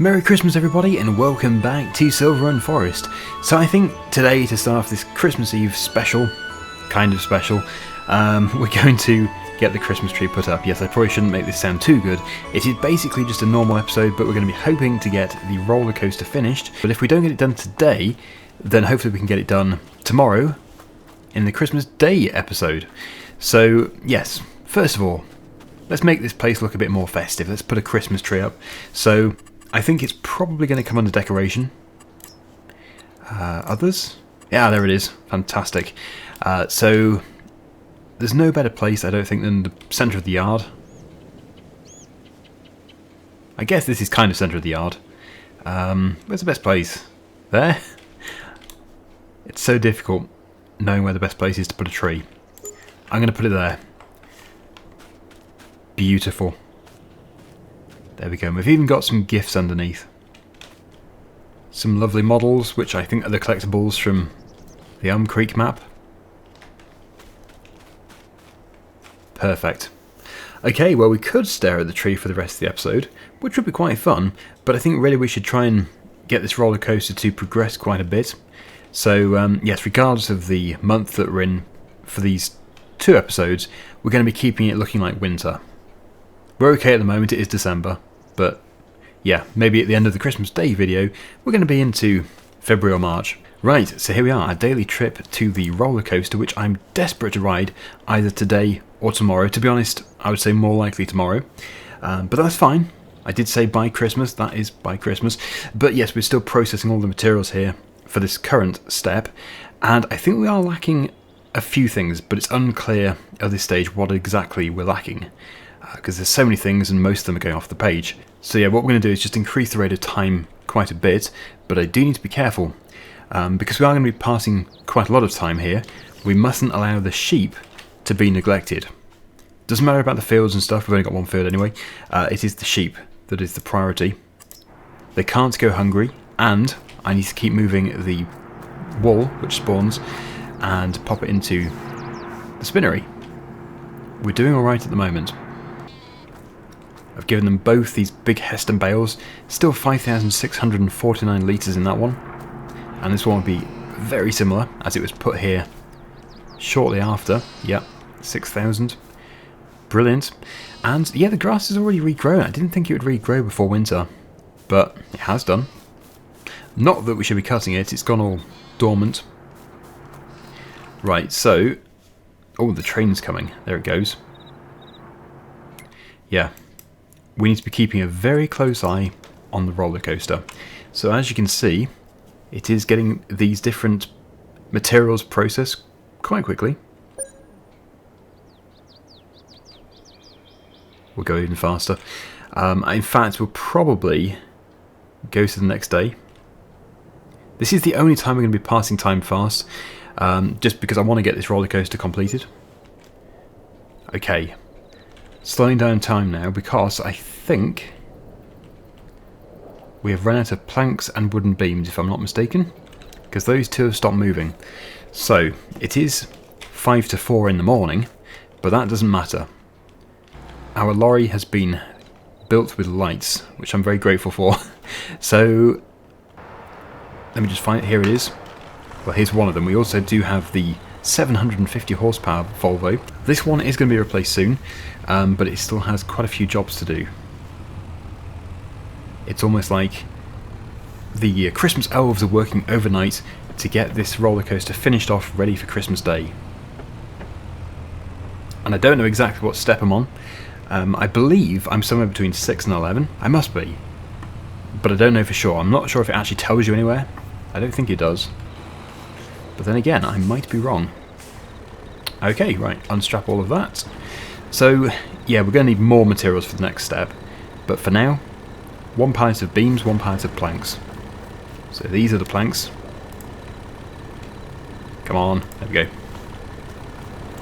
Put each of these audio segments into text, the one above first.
Merry Christmas everybody and welcome back to Silverrun Forest. So I think today, to start off this Christmas Eve special, kind of special, we're going to get the Christmas tree put up. Yes, I probably shouldn't make this sound too good. It is basically just a normal episode, but we're going to be hoping to get the roller coaster finished. But if we don't get it done today, then hopefully we can get it done tomorrow in the Christmas Day episode. So yes, first of all, let's make this place look a bit more festive. Let's put a Christmas tree up. So I think it's probably going to come under decoration. Others? Yeah, there it is. Fantastic. So there's no better place, I don't think, than the centre of the yard. I guess this is kind of centre of the yard. Where's the best place? There? It's so difficult knowing where the best place is to put a tree. I'm going to put it there. Beautiful. There we go. We've even got some gifts underneath. Some lovely models, which I think are the collectibles from the Elm Creek map. Perfect. Okay, well, we could stare at the tree for the rest of the episode, which would be quite fun, but I think really we should try and get this roller coaster to progress quite a bit. So, yes, regardless of the month that we're in for these two episodes, we're going to be keeping it looking like winter. We're okay at the moment, it is December, but yeah, maybe at the end of the Christmas Day video, we're going to be into February or March. Right, so here we are, our daily trip to the roller coaster, which I'm desperate to ride either today or tomorrow. To be honest, I would say more likely tomorrow, but that's fine. I did say by Christmas, that is by Christmas, but yes, we're still processing all the materials here for this current step, and I think we are lacking a few things, but it's unclear at this stage what exactly we're lacking, because there's so many things and most of them are going off the page. So yeah, what we're going to do is just increase the rate of time quite a bit, but I do need to be careful, because we are going to be passing quite a lot of time here. We mustn't allow the sheep to be neglected. Doesn't matter about the fields and stuff, we've only got one field anyway. It is the sheep that is the priority. They can't go hungry, and I need to keep moving the wool, which spawns, and pop it into the spinnery. We're doing alright at the moment. I've given them both these big Heston bales, still 5,649 litres in that one, and this one will be very similar as it was put here shortly after. Yep, 6,000. Brilliant. And yeah, the grass has already regrown. I didn't think it would regrow before winter, but it has done. Not that we should be cutting it, it's gone all dormant. Right, so, oh, the train's coming. There it goes. Yeah. We need to be keeping a very close eye on the roller coaster. So as you can see, it is getting these different materials processed quite quickly. We'll go even faster. In fact, we'll probably go to the next day. This is the only time we're going to be passing time fast, just because I want to get this roller coaster completed. Okay. Slowing down time now because I think we have run out of planks and wooden beams, if I'm not mistaken, because those two have stopped moving. So it is 5 to 4 in the morning, but that doesn't matter. Our lorry has been built with lights, which I'm very grateful for. So let me just find it. Here it is. Well, here's one of them. We also do have the 750 horsepower Volvo. This one is going to be replaced soon, but it still has quite a few jobs to do. It's almost like the Christmas elves are working overnight to get this roller coaster finished off, ready for Christmas Day. And I don't know exactly what step I'm on. I believe I'm somewhere between 6 and 11. I must be, but I don't know for sure. I'm not sure if it actually tells you anywhere. I don't think it does. But then again, I might be wrong. Okay, right, unstrap all of that. So, yeah, we're going to need more materials for the next step. But for now, 1 pallet of beams, 1 pallet of planks. So these are the planks. Come on, there we go.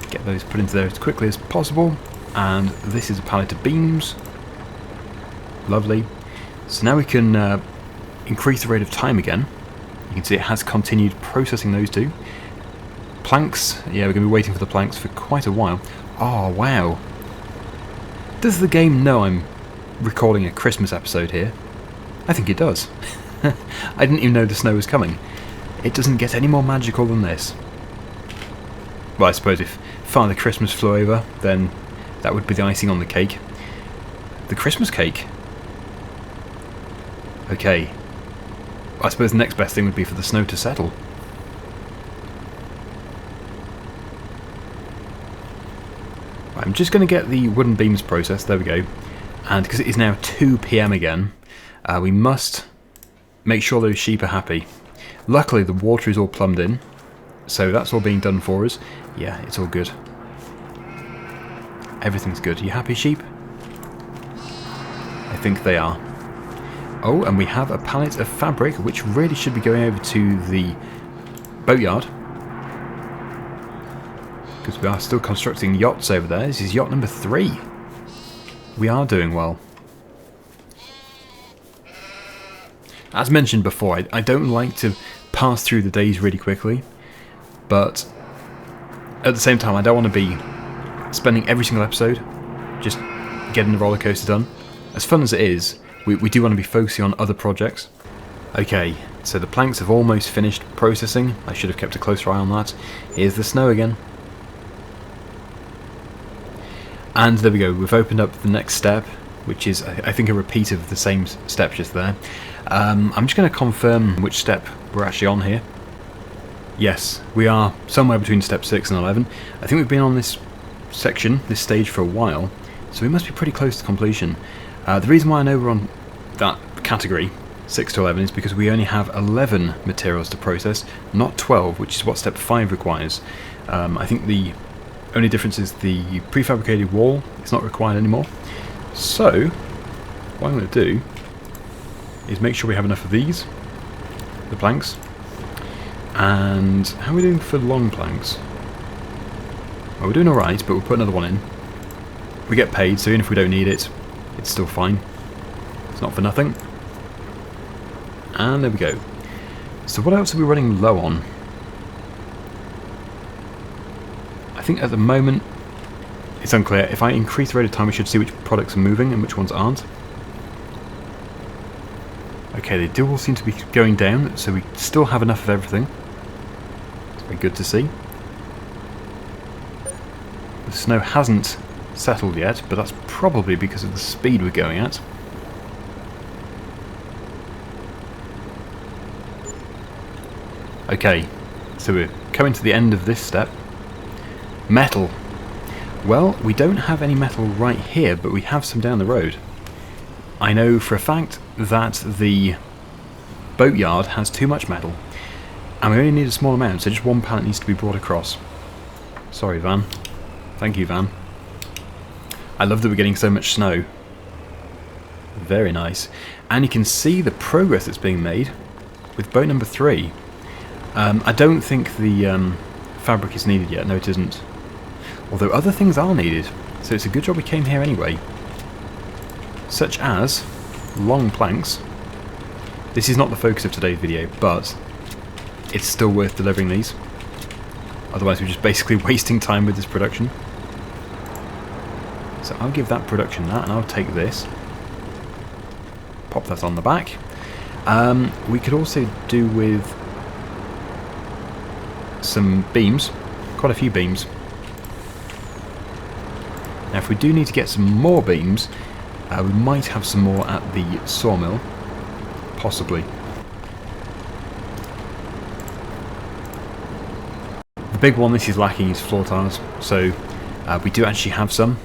Get those put into there as quickly as possible. And this is a pallet of beams. Lovely. So now we can increase the rate of time again. You can see it has continued processing those two. Planks, yeah, we're going to be waiting for the planks for quite a while. Oh, wow. Does the game know I'm recording a Christmas episode here? I think it does. I didn't even know the snow was coming. It doesn't get any more magical than this. Well, I suppose if Father Christmas flew over, then that would be the icing on the cake. The Christmas cake? Okay. I suppose the next best thing would be for the snow to settle. Right, I'm just going to get the wooden beams processed. There we go. And because it is now 2 PM again, we must make sure those sheep are happy. Luckily, the water is all plumbed in, so that's all being done for us. Yeah, it's all good. Everything's good. Are you happy, sheep? I think they are. Oh, and we have a pallet of fabric, which really should be going over to the boatyard. Because we are still constructing yachts over there. This is yacht number 3. We are doing well. As mentioned before, I don't like to pass through the days really quickly, but at the same time I don't want to be spending every single episode just getting the roller coaster done. As fun as it is, we do want to be focusing on other projects. Okay, so the planks have almost finished processing. I should have kept a closer eye on that. Here's the snow again. And there we go, we've opened up the next step, which is, I think, a repeat of the same step just there. I'm just going to confirm which step we're actually on here. Yes, we are somewhere between step 6 and 11. I think we've been on this section, this stage, for a while, so we must be pretty close to completion. The reason why I know we're on that category, 6 to 11, is because we only have 11 materials to process, not 12, which is what step 5 requires. I think the only difference is the prefabricated wall is not required anymore. So, what I'm going to do is make sure we have enough of these, the planks. And how are we doing for long planks? Well, we're doing alright, but we'll put another one in. We get paid, so even if we don't need it, it's still fine. It's not for nothing. And there we go. So what else are we running low on? I think at the moment it's unclear. If I increase the rate of time, we should see which products are moving and which ones aren't. Okay, they do all seem to be going down, so we still have enough of everything. It's very good to see. The snow hasn't settled yet, but that's probably because of the speed we're going at. Okay, so we're coming to the end of this step. Metal. Well, we don't have any metal right here, but we have some down the road. I know for a fact that the boatyard has too much metal, and we only need a small amount, so just one pallet needs to be brought across. Sorry, Van. Thank you, Van. I love that we're getting so much snow. Very nice. And you can see the progress that's being made with boat number 3. I don't think the fabric is needed yet. No, it isn't. Although other things are needed, so it's a good job we came here anyway. Such as long planks. This is not the focus of today's video, but it's still worth delivering these. Otherwise we're just basically wasting time with this production. So I'll give that production that, and I'll take this. Pop that on the back. We could also do with some beams. Quite a few beams. Now if we do need to get some more beams, we might have some more at the sawmill. Possibly. The big one this is lacking is floor tiles, so we do actually have some.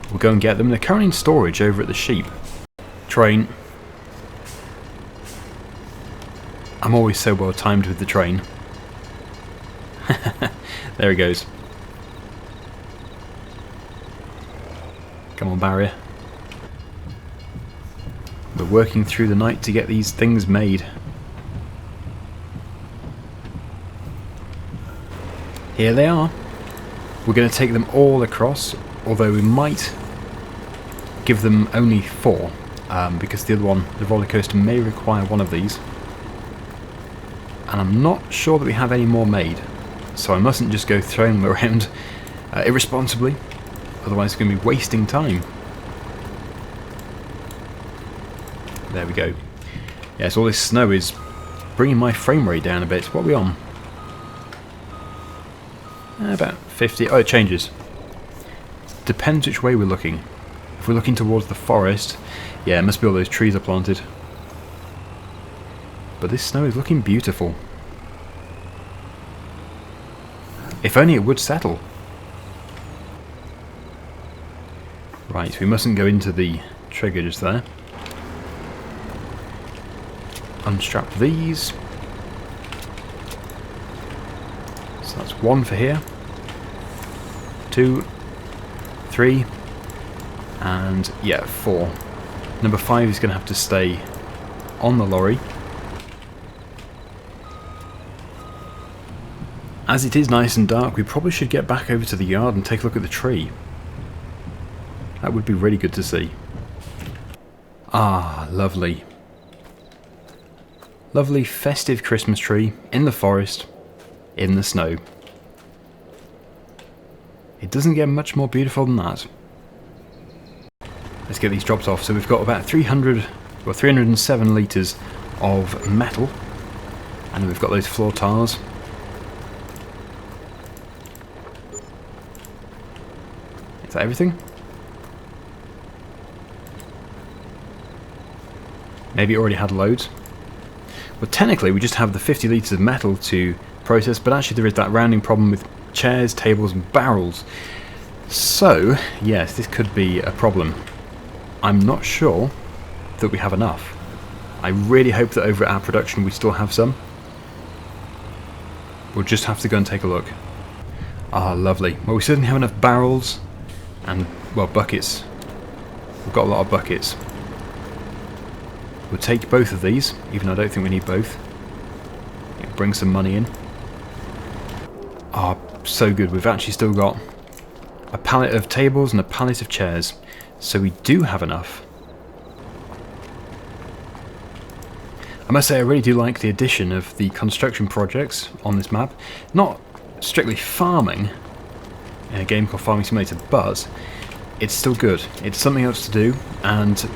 We'll go and get them. They're currently in storage over at the sheep train. I'm always so well timed with the train. There he goes. Come on, barrier. We're working through the night to get these things made. Here they are. We're going to take them all across, although we might give them only 4, because the other one, the roller coaster, may require one of these. And I'm not sure that we have any more made, so I mustn't just go throwing them around irresponsibly, otherwise it's going to be wasting time. There we go. Yes, all this snow is bringing my frame rate down a bit. What are we on? About 50. Oh, it changes. Depends which way we're looking. If we're looking towards the forest, yeah, it must be all those trees are planted. But this snow is looking beautiful. If only it would settle. Right, we mustn't go into the trigger just there. Unstrap these. So that's 1 for here. 2, 3, and yeah, 4. Number 5 is going to have to stay on the lorry. As it is nice and dark, we probably should get back over to the yard and take a look at the tree. That would be really good to see. Ah, lovely. Lovely festive Christmas tree in the forest, in the snow. It doesn't get much more beautiful than that. Let's get these dropped off. So we've got about 307 litres of metal, and then we've got those floor tiles. Is that everything? Maybe it already had loads. Well, technically we just have the 50 litres of metal to process, but actually there is that rounding problem with chairs, tables and barrels. So, yes, this could be a problem. I'm not sure that we have enough. I really hope that over at our production we still have some. We'll just have to go and take a look. Ah, lovely. Well, we certainly have enough barrels and, well, buckets. We've got a lot of buckets. We'll take both of these, even though I don't think we need both. It'll bring some money in. Ah, so good. We've actually still got a pallet of tables and a pallet of chairs. So we do have enough. I must say I really do like the addition of the construction projects on this map. Not strictly farming in a game called Farming Simulator, but it's still good. It's something else to do, and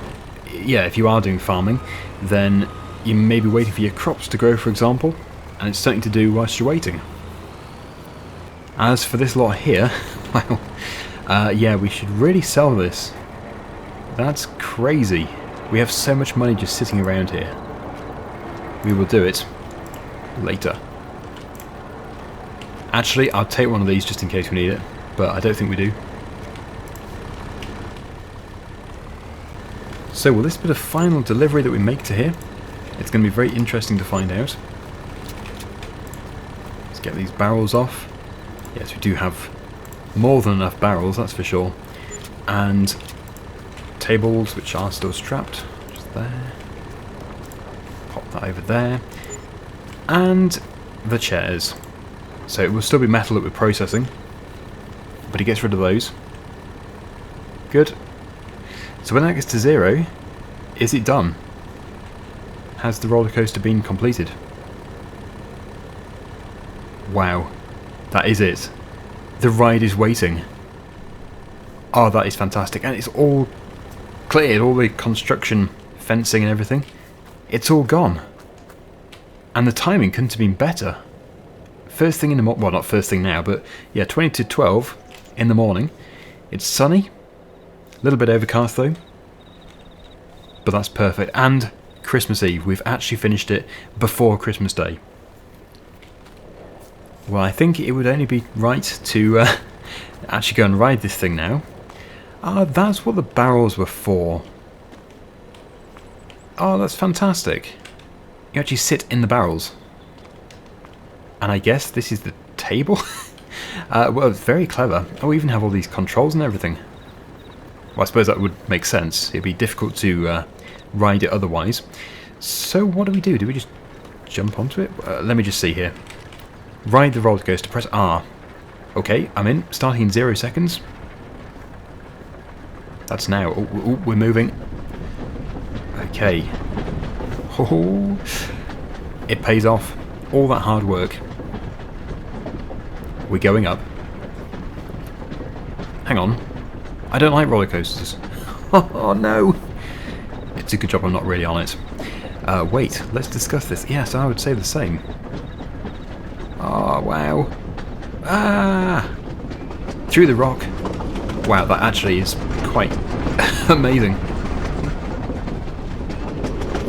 yeah, if you are doing farming, then you may be waiting for your crops to grow, for example, and it's something to do whilst you're waiting. As for this lot here, well, yeah, we should really sell this. That's crazy. We have so much money just sitting around here. We will do it later. Actually, I'll take one of these just in case we need it, but I don't think we do. So will this be the final delivery that we make to here? It's going to be very interesting to find out. Let's get these barrels off. Yes, we do have more than enough barrels, that's for sure. And tables, which are still strapped. Just there. Pop that over there. And the chairs. So it will still be metal that we're processing, but it gets rid of those. Good. So when that gets to 0, is it done? Has the roller coaster been completed? Wow, that is it. The ride is waiting. Oh, that is fantastic. And it's all cleared, all the construction, fencing and everything. It's all gone. And the timing couldn't have been better. First thing in the morning, well, not first thing now, but yeah, 20 to 12 in the morning. It's sunny. A little bit overcast though, but that's perfect. And Christmas Eve, we've actually finished it before Christmas Day. Well, I think it would only be right to actually go and ride this thing now. Ah, that's what the barrels were for. Oh, that's fantastic. You actually sit in the barrels. And I guess this is the table? Well, it's very clever. Oh, we even have all these controls and everything. Well, I suppose that would make sense. It'd be difficult to ride it otherwise. So what do we do? Do we just jump onto it? Let me just see here. Ride the roller coaster, press R. Okay, I'm in. Starting in 0 seconds. That's now. Oh, we're moving. Okay. Oh, it pays off. All that hard work. We're going up. Hang on. I don't like roller coasters. Oh no! It's a good job I'm not really on it. Wait, let's discuss this. Yes, I would say the same. Oh, wow. Ah! Through the rock. Wow, that actually is quite amazing.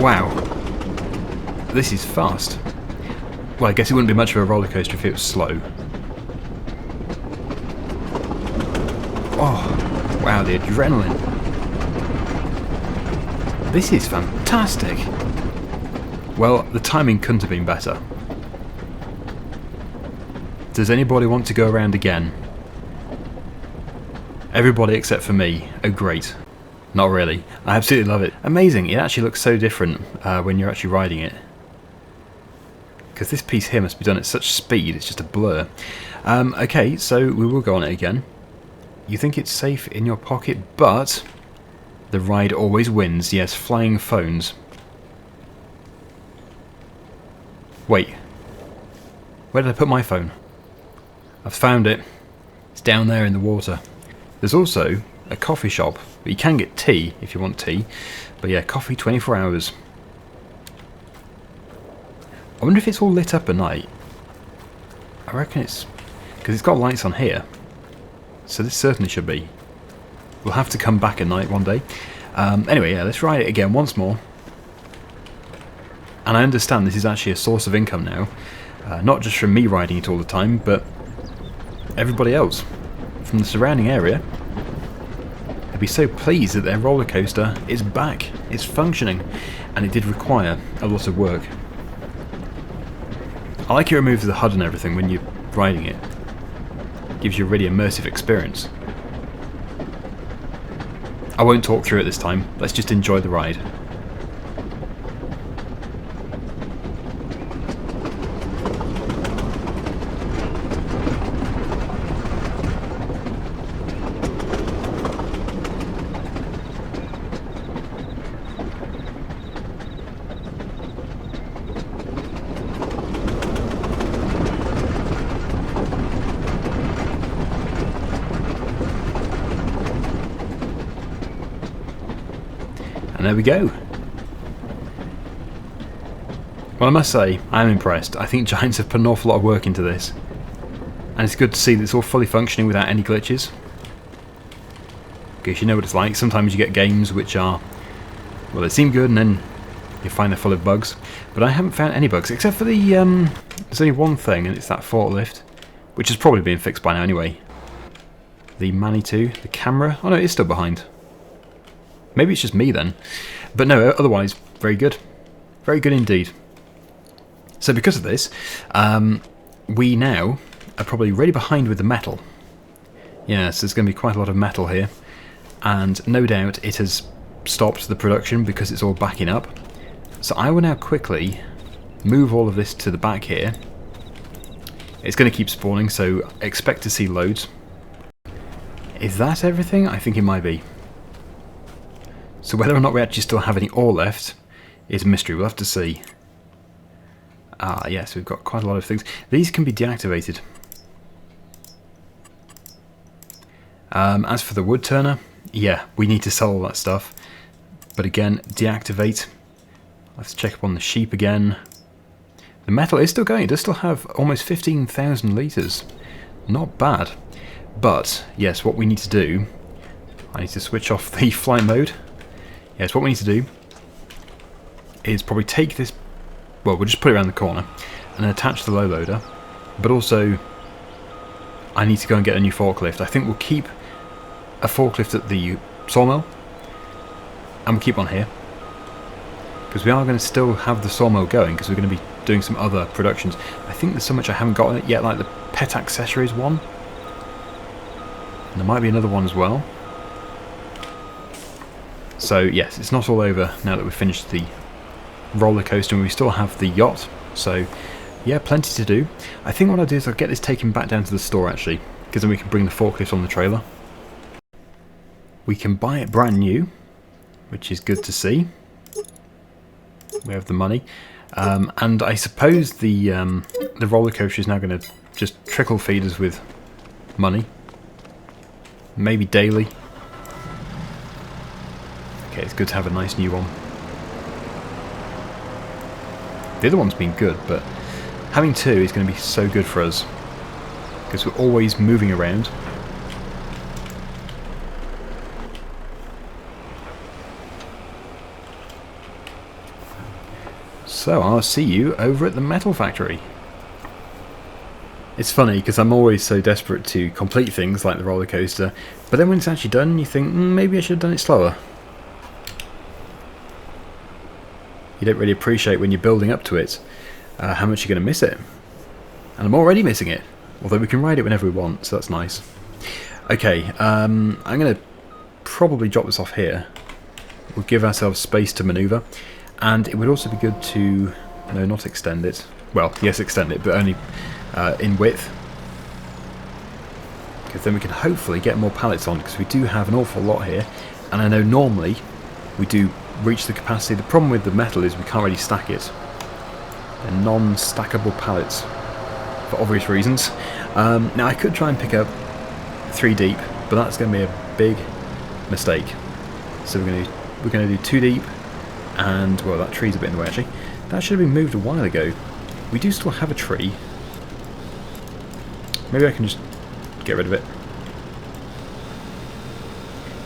Wow. This is fast. Well, I guess it wouldn't be much of a roller coaster if it was slow. Oh, wow, the adrenaline. This is fantastic. Well, the timing couldn't have been better. Does anybody want to go around again? Everybody except for me. Oh, great. Not really. I absolutely love it. Amazing. It actually looks so different when you're actually riding it. Because this piece here must be done at such speed, it's just a blur. Okay, so we will go on it again. You think it's safe in your pocket, but the ride always wins. Yes, flying phones. Wait. Where did I put my phone? I've found it. It's down there in the water. There's also a coffee shop. But you can get tea if you want tea. But yeah, coffee 24 hours. I wonder if it's all lit up at night. I reckon it's... because it's got lights on here. So this certainly should be. We'll have to come back at night one day. Anyway, yeah, let's ride it again once more. And I understand this is actually a source of income now. Not just from me riding it all the time, but everybody else from the surrounding area. They'd be so pleased that their roller coaster is back. It's functioning. And it did require a lot of work. I like it removes the HUD and everything when you're riding it. Gives you a really immersive experience. I won't talk through it this time. Let's just enjoy the ride. And there we go. Well, I must say, I'm impressed. I think Giants have put an awful lot of work into this. And it's good to see that it's all fully functioning without any glitches. Because you know what it's like. Sometimes you get games which are... well, they seem good and then you find they're full of bugs. But I haven't found any bugs, except for the... there's only one thing, and it's that forklift. Which has probably been fixed by now anyway. The Manitou, the camera... oh no, it is still behind. Maybe it's just me then. But no, otherwise, very good. Very good indeed. So because of this, we now are probably really behind with the metal. Yes, there's going to be quite a lot of metal here. And no doubt it has stopped the production because it's all backing up. So I will now quickly move all of this to the back here. It's going to keep spawning, so expect to see loads. Is that everything? I think it might be. So whether or not we actually still have any ore left is a mystery. We'll have to see. Ah, yes, we've got quite a lot of things. These can be deactivated. As for the wood turner, yeah, we need to sell all that stuff. But again, deactivate. Let's check up on the sheep again. The metal is still going. It does still have almost 15,000 litres. Not bad. But, yes, what we need to do... I need to switch off the flight mode. Yes, what we need to do is probably take this... well, we'll just put it around the corner and then attach the low loader. But also, I need to go and get a new forklift. I think we'll keep a forklift at the sawmill. And we'll keep one here. Because we are going to still have the sawmill going, because we're going to be doing some other productions. I think there's so much I haven't got yet, like the pet accessories one. And there might be another one as well. So yes, it's not all over now that we've finished the roller coaster, and we still have the yacht. So yeah, plenty to do. I think what I'll do is I'll get this taken back down to the store actually, because then we can bring the forklift on the trailer. We can buy it brand new, which is good to see. We have the money, and I suppose the roller coaster is now going to just trickle feed us with money, maybe daily. Okay, it's good to have a nice new one. The other one's been good, but having two is going to be so good for us, because we're always moving around. So I'll see you over at the metal factory. It's funny because I'm always so desperate to complete things like the roller coaster, but then when it's actually done you think, maybe I should have done it slower. You don't really appreciate when you're building up to it how much you're going to miss it. And I'm already missing it, although we can ride it whenever we want, so that's nice. Okay, I'm going to probably drop this off here. We'll give ourselves space to manoeuvre. And it would also be good to, no, not extend it. Well, yes, extend it, but only in width. Because then we can hopefully get more pallets on, because we do have an awful lot here. And I know normally we do reach the capacity. The problem with the metal is we can't really stack it. They're non-stackable pallets, for obvious reasons. Now I could try and pick up 3 deep, but that's going to be a big mistake. So we're going to do 2 deep. And, well, that tree's a bit in the way, actually. That should have been moved a while ago. We do still have a tree. Maybe I can just get rid of it.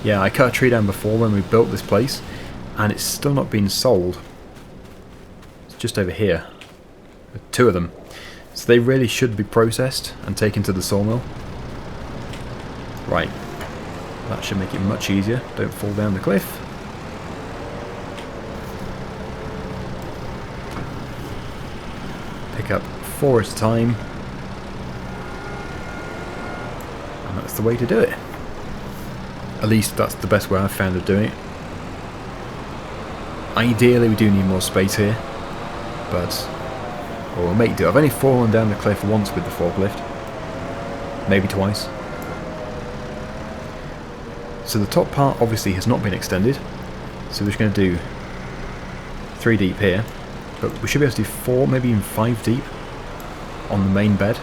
Yeah, I cut a tree down before when we built this place, and it's still not been sold. It's just over here. 2 of them. So they really should be processed and taken to the sawmill. Right. That should make it much easier. Don't fall down the cliff. Pick up 4 at a time, and that's the way to do it. At least that's the best way I've found of doing it. Ideally we do need more space here, but we'll make do. I've only fallen down the cliff once with the forklift, maybe twice. So the top part obviously has not been extended, so we're just going to do 3 deep here. But we should be able to do 4, maybe even 5 deep on the main bed.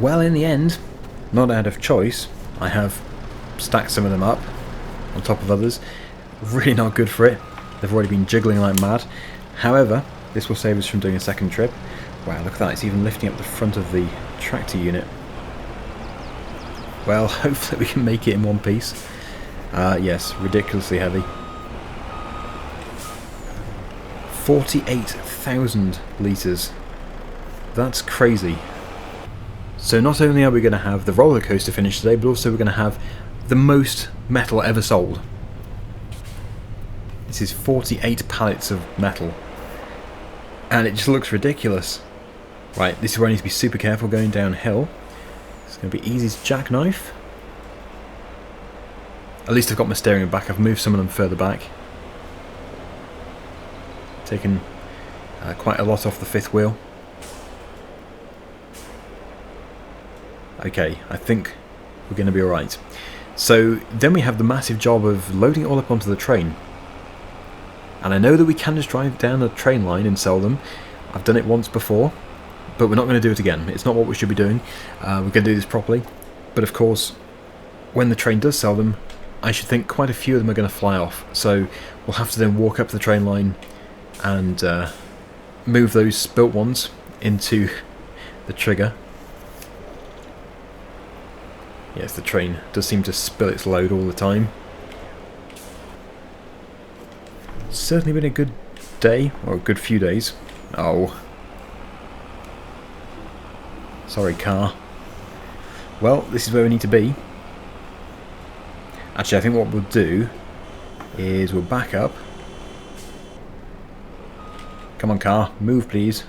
Well, in the end, not out of choice, I have stacked some of them up on top of others. Really not good for it. They've already been jiggling like mad. However, this will save us from doing a second trip. Wow, look at that, it's even lifting up the front of the tractor unit. Well, hopefully we can make it in one piece. Yes, ridiculously heavy. 48,000 litres. That's crazy. So not only are we going to have the roller coaster finished today, but also we're going to have the most metal ever sold. This is 48 pallets of metal. And it just looks ridiculous. Right, this is where I need to be super careful going downhill. It's going to be easy as jackknife. At least I've got my steering back. I've moved some of them further back. Taken quite a lot off the 5th wheel. Okay, I think we're going to be alright. So then we have the massive job of loading it all up onto the train. And I know that we can just drive down a train line and sell them. I've done it once before, but we're not going to do it again. It's not what we should be doing. We're going to do this properly. But of course, when the train does sell them, I should think quite a few of them are going to fly off. So we'll have to then walk up the train line and move those spilt ones into the trigger. Yes, the train does seem to spill its load all the time. Certainly been a good day, or a good few days. Oh. Sorry, car. Well, this is where we need to be. Actually, I think what we'll do is we'll back up. Come on, car. Move, please.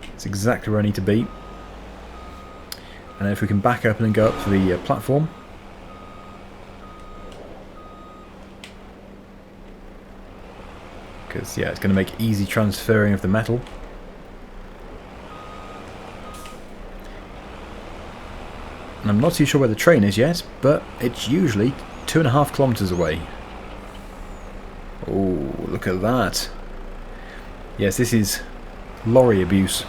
That's exactly where I need to be. And then if we can back up and then go up to the platform. Because, yeah, it's going to make easy transferring of the metal. And I'm not too sure where the train is yet, but it's usually 2.5 kilometers away. Oh, look at that. Yes, this is lorry abuse.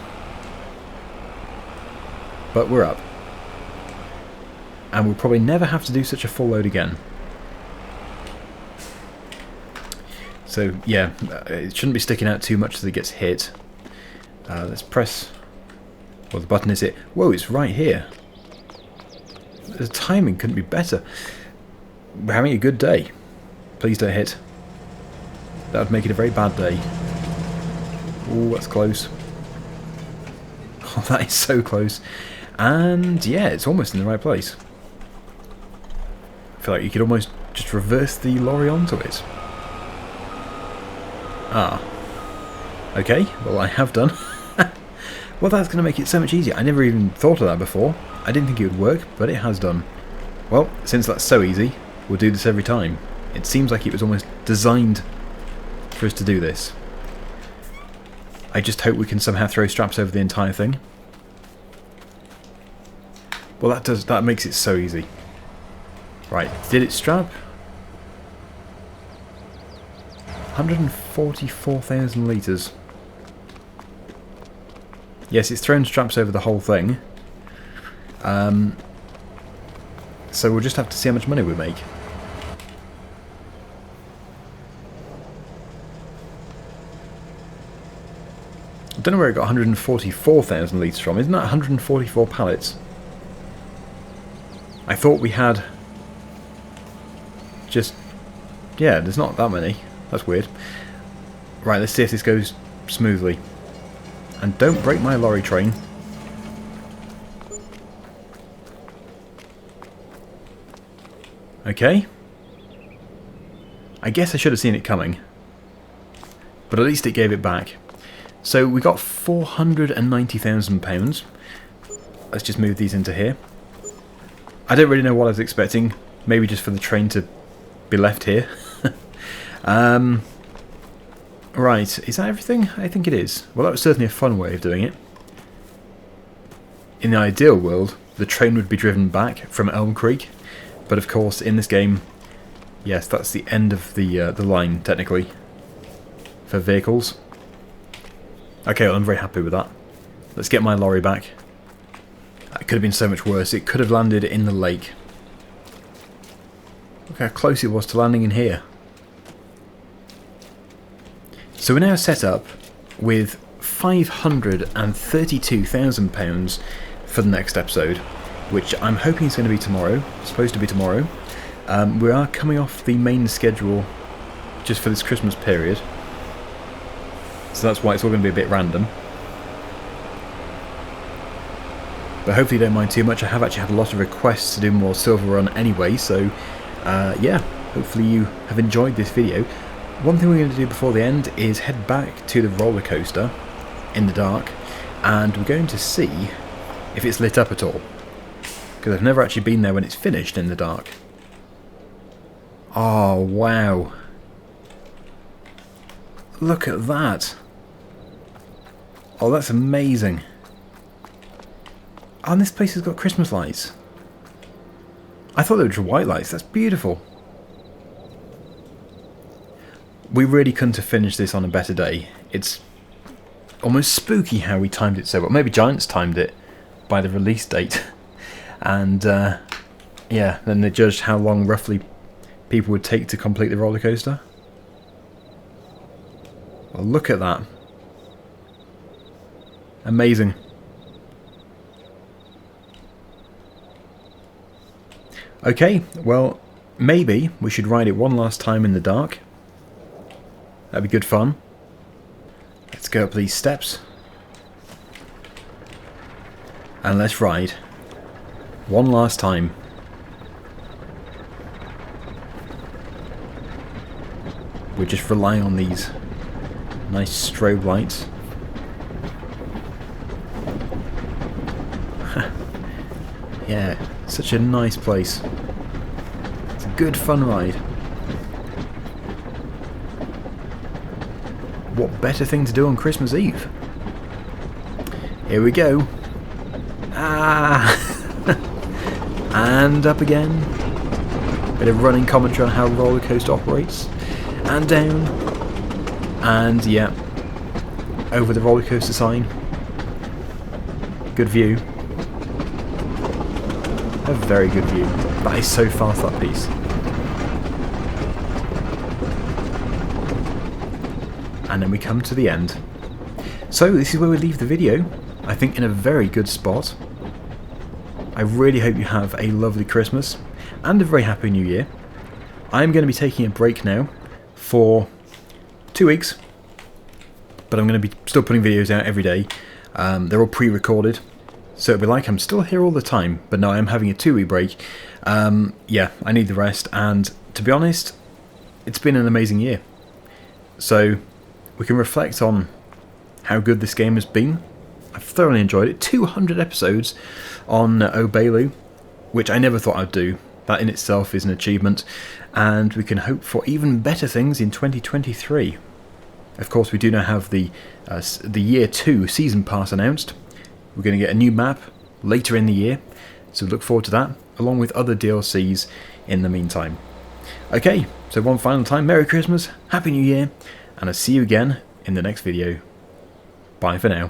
But we're up. And we'll probably never have to do such a full load again. So, yeah, it shouldn't be sticking out too much as it gets hit. Let's press... Well, the button is it. Whoa, it's right here. The timing couldn't be better. We're having a good day. Please don't hit. That would make it a very bad day. Oh, that's close. Oh, that is so close. And, yeah, it's almost in the right place. I feel like you could almost just reverse the lorry onto it. Ah. Okay, well I have done. Well, that's going to make it so much easier. I never even thought of that before. I didn't think it would work, but it has done. Well, since that's so easy, we'll do this every time. It seems like it was almost designed for us to do this. I just hope we can somehow throw straps over the entire thing. Well, that makes it so easy. Right, did it strap? 144,000 litres. Yes, it's thrown straps over the whole thing. So we'll just have to see how much money we make. I don't know where it got 144,000 litres from. Isn't that 144 pallets? I thought we had... just... yeah, there's not that many. That's weird. Right, let's see if this goes smoothly. And don't break my lorry train. Okay. I guess I should have seen it coming. But at least it gave it back. So we got £490,000. Let's just move these into here. I don't really know what I was expecting. Maybe just for the train to be left here. Right, is that everything? I think it is. Well, that was certainly a fun way of doing it. In the ideal world, the train would be driven back from Elm Creek, but of course, in this game, yes, that's the end of the line, technically, for vehicles. Okay, well, I'm very happy with that. Let's get my lorry back. That could have been so much worse. It could have landed in the lake. Look how close it was to landing in here. So we're now set up with £532,000 for the next episode, which I'm hoping is going to be tomorrow. It's supposed to be tomorrow. We are coming off the main schedule just for this Christmas period. So that's why it's all going to be a bit random. But hopefully you don't mind too much. I have actually had a lot of requests to do more Silverrun anyway, so yeah, hopefully you have enjoyed this video. One thing we're going to do before the end is head back to the roller coaster in the dark, and we're going to see if it's lit up at all, because I've never actually been there when it's finished in the dark. Oh wow, look at that. Oh, that's amazing. Oh, and this place has got Christmas lights. I thought they were just white lights. That's beautiful. We really couldn't have finished this on a better day. It's almost spooky how we timed it so well. Maybe Giants timed it by the release date. And, yeah, then they judged how long roughly people would take to complete the roller coaster. Well, look at that. Amazing. Okay, well, maybe we should ride it one last time in the dark. That'd be good fun. Let's go up these steps. And let's ride. One last time. We're just relying on these nice strobe lights. Yeah, such a nice place. It's a good fun ride. What better thing to do on Christmas Eve? Here we go. Ah! And up again. Bit of running commentary on how roller coaster operates. And down. And yeah. Over the roller coaster sign. Good view. A very good view. That is so fast, that piece. And then we come to the end. So this is where we leave the video. I think in a very good spot. I really hope you have a lovely Christmas and a very happy New Year. I'm going to be taking a break now for 2 weeks, but I'm going to be still putting videos out every day. They're all pre-recorded, so it'll be like I'm still here all the time, but no, I'm having a 2-week break. Yeah, I need the rest, and to be honest, it's been an amazing year. So we can reflect on how good this game has been. I've thoroughly enjoyed it. 200 episodes on Obelu, which I never thought I'd do. That in itself is an achievement, and we can hope for even better things in 2023. Of course, we do now have the Year 2 Season Pass announced. We're going to get a new map later in the year, so look forward to that, along with other DLCs in the meantime. Okay, so one final time, Merry Christmas, Happy New Year, and I'll see you again in the next video. Bye for now.